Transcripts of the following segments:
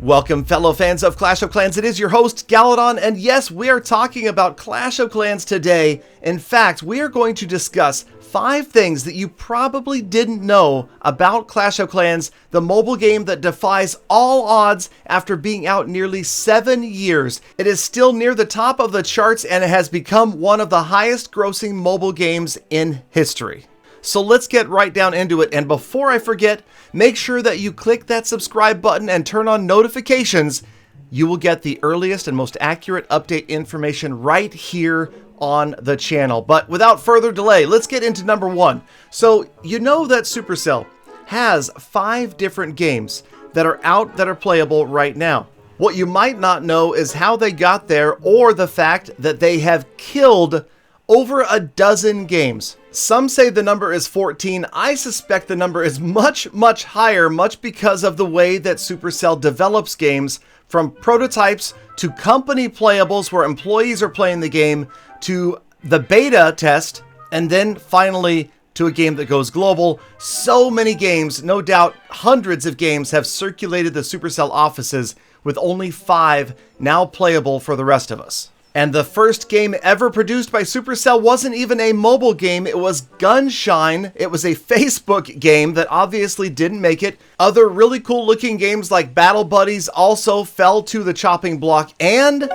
Welcome, fellow fans of Clash of Clans. It is your host, Galadon, and yes, we are talking about Clash of Clans today. In fact, we are going to discuss 5 things that you probably didn't know about Clash of Clans, the mobile game that defies all odds after being out nearly 7 years. It is still near the top of the charts, and it has become one of the highest grossing mobile games in history. So let's get right down into it, and before I forget, make sure that you click that subscribe button and turn on notifications. You will get the earliest and most accurate update information right here on the channel. But without further delay, let's get into number 1. So you know that Supercell has 5 different games that are out that are playable right now. What you might not know is how they got there, or the fact that they have killed over a dozen games. Some say the number is 14. I suspect the number is much higher, much because of the way that Supercell develops games, from prototypes to company playables where employees are playing the game, to the beta test, and then finally to a game that goes global. So many games, no doubt hundreds of games, have circulated the Supercell offices, with only 5 now playable for the rest of us. And the first game ever produced by Supercell wasn't even a mobile game, it was Gunshine. It was a Facebook game that obviously didn't make it. Other really cool looking games like Battle Buddies also fell to the chopping block. And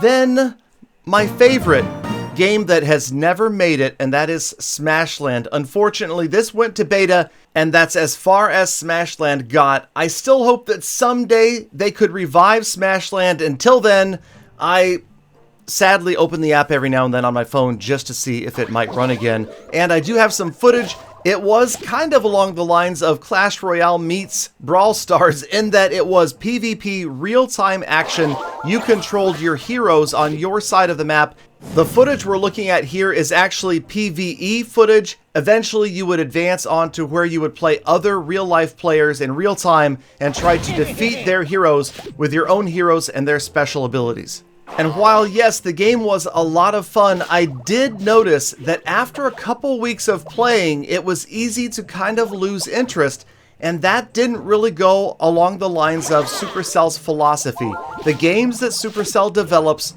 then my favorite game that has never made it, and that is Smashland. Unfortunately, this went to beta, and that's as far as Smashland got. I still hope that someday they could revive Smashland. Until then, I sadly open the app every now and then on my phone just to see if it might run again. And I do have some footage. It was kind of along the lines of Clash Royale meets Brawl Stars, in that it was PvP real-time action. You controlled your heroes on your side of the map. The footage we're looking at here is actually PvE footage. Eventually you would advance on to where you would play other real-life players in real time and try to defeat their heroes with your own heroes and their special abilities. And while, yes, the game was a lot of fun, I did notice that after a couple weeks of playing, it was easy to kind of lose interest, and that didn't really go along the lines of Supercell's philosophy. The games that Supercell develops,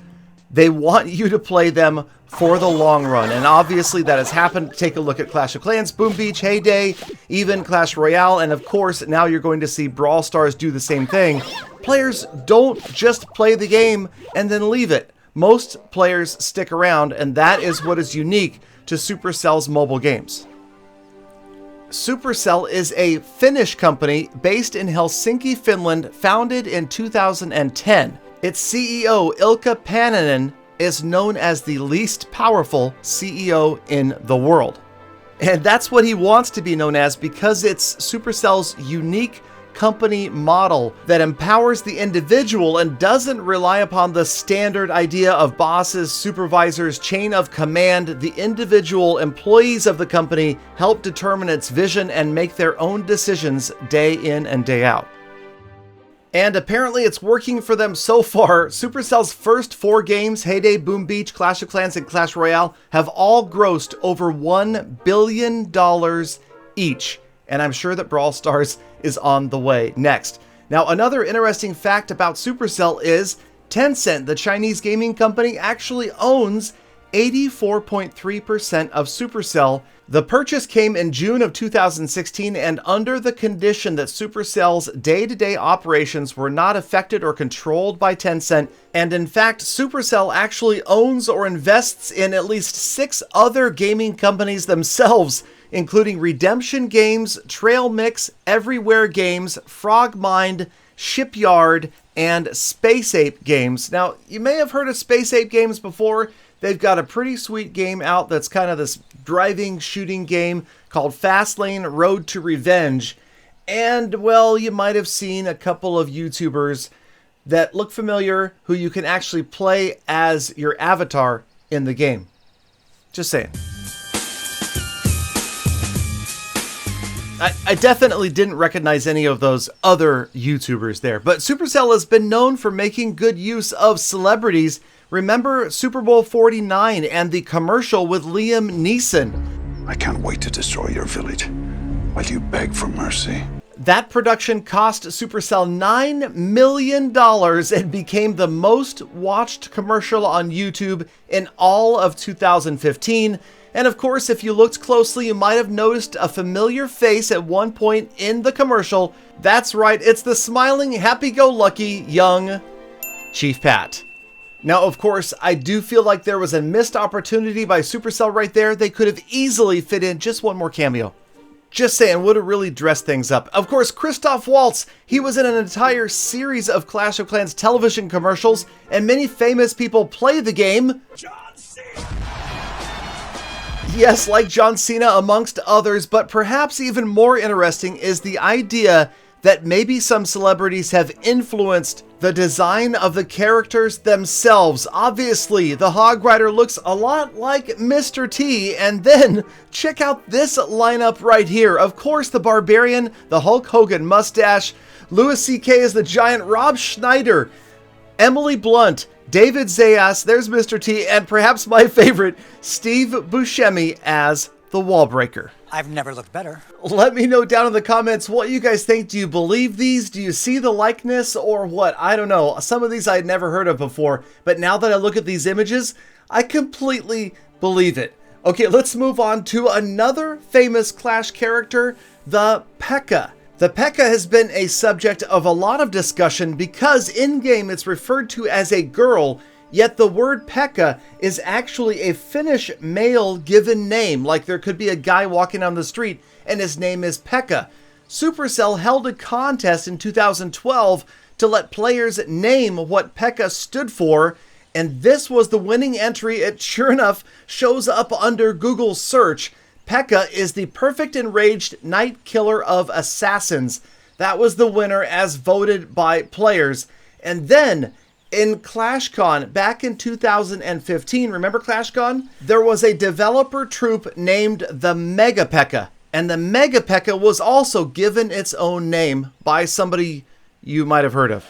they want you to play them for the long run, and obviously that has happened. Take a look at Clash of Clans, Boom Beach, Heyday, even Clash Royale, and of course now you're going to see Brawl Stars do the same thing. Players don't just play the game and then leave it. Most players stick around, and that is what is unique to Supercell's mobile games. Supercell is a Finnish company based in Helsinki, Finland, founded in 2010. Its CEO, Ilkka Paananen, is known as the least powerful CEO in the world. And that's what he wants to be known as, because it's Supercell's unique company model that empowers the individual and doesn't rely upon the standard idea of bosses, supervisors, chain of command. The individual employees of the company help determine its vision and make their own decisions day in and day out. And apparently it's working for them so far. Supercell's first 4 games, Heyday, Boom Beach, Clash of Clans, and Clash Royale, have all grossed over $1 billion each. And I'm sure that Brawl Stars is on the way next. Now, another interesting fact about Supercell is Tencent, the Chinese gaming company, actually owns 84.3% of Supercell. The purchase came in June of 2016, and under the condition that Supercell's day-to-day operations were not affected or controlled by Tencent. And in fact, Supercell actually owns or invests in at least 6 other gaming companies themselves, including Redemption Games, Trail Mix, Everywhere Games, Frogmind, Shipyard, and Space Ape Games. Now, you may have heard of Space Ape Games before. They've got a pretty sweet game out that's kind of this driving shooting game called Fastlane Road to Revenge. And, well, you might have seen a couple of YouTubers that look familiar who you can actually play as your avatar in the game. Just saying. I definitely didn't recognize any of those other YouTubers there, but Supercell has been known for making good use of celebrities. Remember Super Bowl 49 and the commercial with Liam Neeson? I can't wait to destroy your village while you beg for mercy. That production cost Supercell $9 million and became the most watched commercial on YouTube in all of 2015. And of course, if you looked closely, you might have noticed a familiar face at one point in the commercial. That's right, it's the smiling, happy-go-lucky young Chief Pat. Now, of course, I do feel like there was a missed opportunity by Supercell right there. They could have easily fit in just one more cameo. Just saying, would have really dressed things up. Of course, Christoph Waltz, he was in an entire series of Clash of Clans television commercials, and many famous people play the game. John Cena! Yes, like John Cena amongst others, but perhaps even more interesting is the idea that maybe some celebrities have influenced the design of the characters themselves. Obviously, the Hog Rider looks a lot like Mr. T, and then check out this lineup right here. Of course, the Barbarian, the Hulk Hogan mustache, Louis C.K. is the Giant, Rob Schneider, Emily Blunt, David Zayas, there's Mr. T, and perhaps my favorite, Steve Buscemi as the Wallbreaker. I've never looked better. Let me know down in the comments what you guys think. Do you believe these? Do you see the likeness or what? I don't know. Some of these I had never heard of before, but now that I look at these images, I completely believe it. Okay, let's move on to another famous Clash character, the Pekka. The Pekka has been a subject of a lot of discussion because in-game it's referred to as a girl, yet the word Pekka is actually a Finnish male given name, like there could be a guy walking down the street and his name is Pekka. Supercell held a contest in 2012 to let players name what Pekka stood for, and this was the winning entry. It sure enough shows up under Google search. Pekka is the perfect enraged night killer of assassins. That was the winner as voted by players. And then in ClashCon back in 2015, remember ClashCon? There was a developer troupe named the Mega Pekka. And the Mega Pekka was also given its own name by somebody you might have heard of.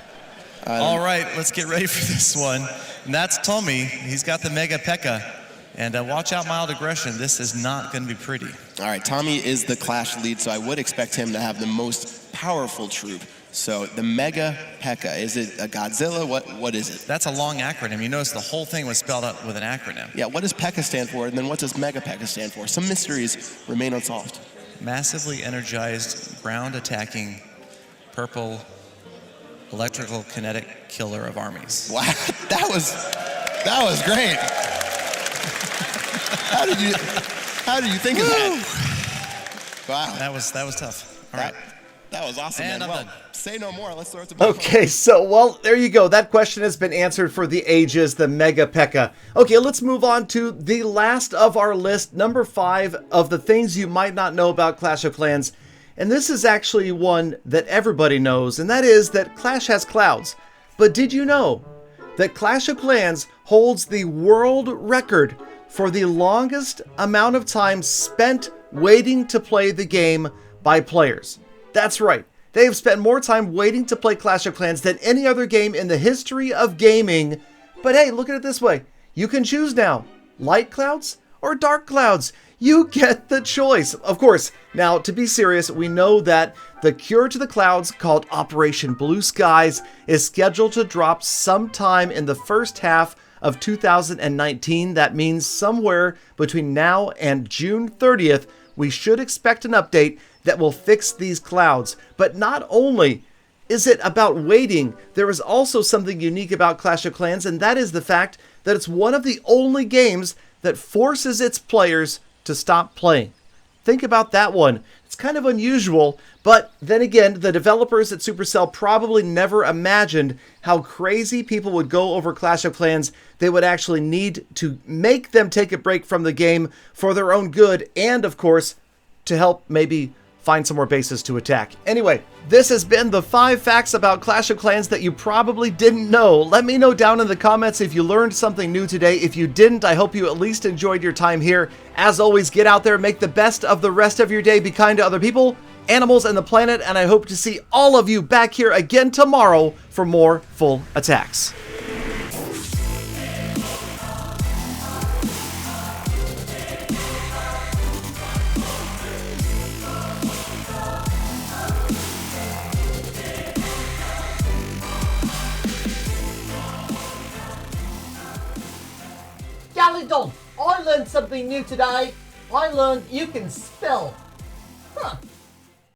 All right, let's get ready for this one. And that's Tommy. He's got the Mega Pekka. And watch out, mild aggression. This is not going to be pretty. All right, Tommy is the Clash lead, so I would expect him to have the most powerful troop. So the Mega Pekka, is it a Godzilla? What is it? That's a long acronym. You notice the whole thing was spelled out with an acronym. Yeah, what does Pekka stand for, and then what does Mega Pekka stand for? Some mysteries remain unsolved. Massively energized, ground-attacking, purple, electrical kinetic killer of armies. Wow, that was great. How did you think of that? Wow. That was tough. All right. That was awesome, and man. I'm Well, done. say no more. Let's throw it to Okay, so, well, there you go. That question has been answered for the ages, the Mega Pekka. Okay, let's move on to the last of our list, number 5 of the things you might not know about Clash of Clans. And this is actually one that everybody knows, and that is that Clash has clouds. But did you know that Clash of Clans holds the world record for the longest amount of time spent waiting to play the game by players? That's right. They have spent more time waiting to play Clash of Clans than any other game in the history of gaming. But hey, look at it this way. You can choose now. Light clouds or dark clouds. You get the choice. Of course, now to be serious, we know that the cure to the clouds, called Operation Blue Skies, is scheduled to drop sometime in the first half of 2019. That means somewhere between now and June 30th, we should expect an update that will fix these clouds. But not only is it about waiting, there is also something unique about Clash of Clans, and that is the fact that it's one of the only games that forces its players to stop playing. Think about that one. It's kind of unusual, but then again, the developers at Supercell probably never imagined how crazy people would go over Clash of Clans. They would actually need to make them take a break from the game for their own good and, of course, to help maybe find some more bases to attack. Anyway, this has been the 5 facts about Clash of Clans that you probably didn't know. Let me know down in the comments if you learned something new today. If you didn't, I hope you at least enjoyed your time here. As always, get out there, make the best of the rest of your day, be kind to other people, animals, and the planet, and I hope to see all of you back here again tomorrow for more Full Attacks. Galadon. I learned something new today. I learned you can spell. Huh.